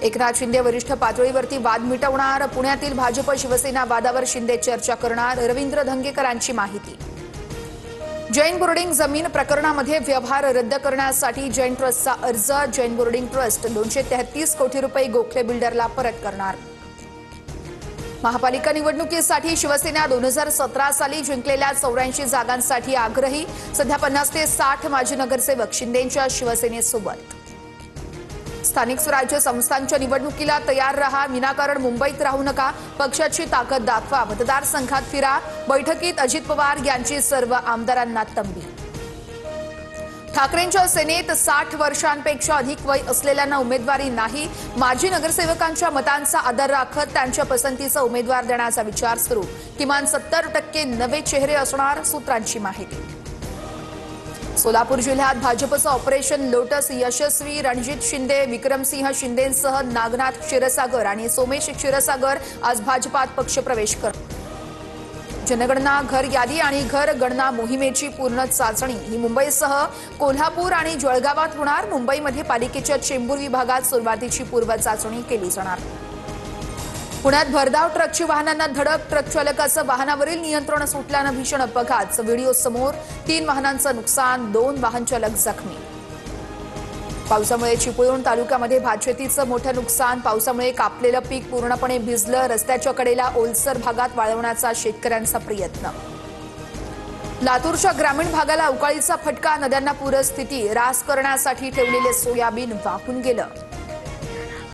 एकनाथ शिंदे वरिष्ठ पातळीवरती वाद मिटवणार, पुण्यातील भाजप शिवसेना वादावर शिंदे चर्चा करणार, रवींद्र धंगेकरांची माहिती। जैन बोर्डिंग जमीन प्रकरणामध्ये व्यवहार रद्द करण्यासाठी जैन ट्रस्टचा अर्ज, जैन बोर्डिंग ट्रस्ट 233 कोटी रुपये गोखले बिल्डरला परत करणार। महापालिका निवडणुकीसाठी शिवसेना 2017 साली जिंकलेल्या 84 जागांसाठी आग्रही, सध्या 50 ते 60 माजी नगरसेवक शिंदेंच्या शिवसेनेसोबत। स्थानिक स्वराज्य संस्थांच्या निवडणुकीला तयार रहा, विनाकारण मुंबईत राहू नका, पक्षाची ताकद दाखवा, मतदारसंघात फिरा। बैठकीत अजित पवार यांची सर्व आमदारांना तंबी। ठाकरेंच्या सेनेत 60 वर्षांपेक्षा अधिक वय असलेल्यांना उमेदवारी नाही, माजी नगरसेवकांच्या मतांचा आदर राखत त्यांच्या पसंतीचा उमेदवार देण्याचा विचार सुरू, किमान 70% नवे चेहरे असणार, सूत्रांची माहिती। सोलापूर जिल्ह्यात भाजपचं ऑपरेशन लोटस यशस्वी, रणजित शिंदे, विक्रमसिंह शिंदेंसह नागनाथ क्षीरसागर आणि सोमेश क्षीरसागर आज भाजपात पक्षप्रवेश करतात। जनगणना, घर यादी आणि घर गणना मोहिमेची पूर्ण चाचणी ही मुंबईसह कोल्हापूर आणि जळगावात होणार। मुंबईमध्ये पालिकेच्या चेंबूर विभागात सुरुवातीची पूर्व चाचणी केली जाणार। पुण्यात भरधाव ट्रकची वाहनांना धडक, ट्रक चालकाचं वाहनावरील नियंत्रण सुटल्यानं भीषण अपघात, व्हिडिओ समोर, 3 वाहनांचं नुकसान, 2 वाहन चालक जखमी। पावसामुळे चिपळूण तालुक्यामध्ये भातशेतीचं मोठं नुकसान, पावसामुळे कापलेलं पीक पूर्णपणे भिजलं, रस्त्याच्या कडेला ओलसर भागात वाळवण्याचा शेतकऱ्यांचा प्रयत्न। लातूरच्या ग्रामीण भागाला अवकाळीचा फटका, नद्यांना पूरस्थिती, रास करण्यासाठी ठेवलेले सोयाबीन वाहून गेलं।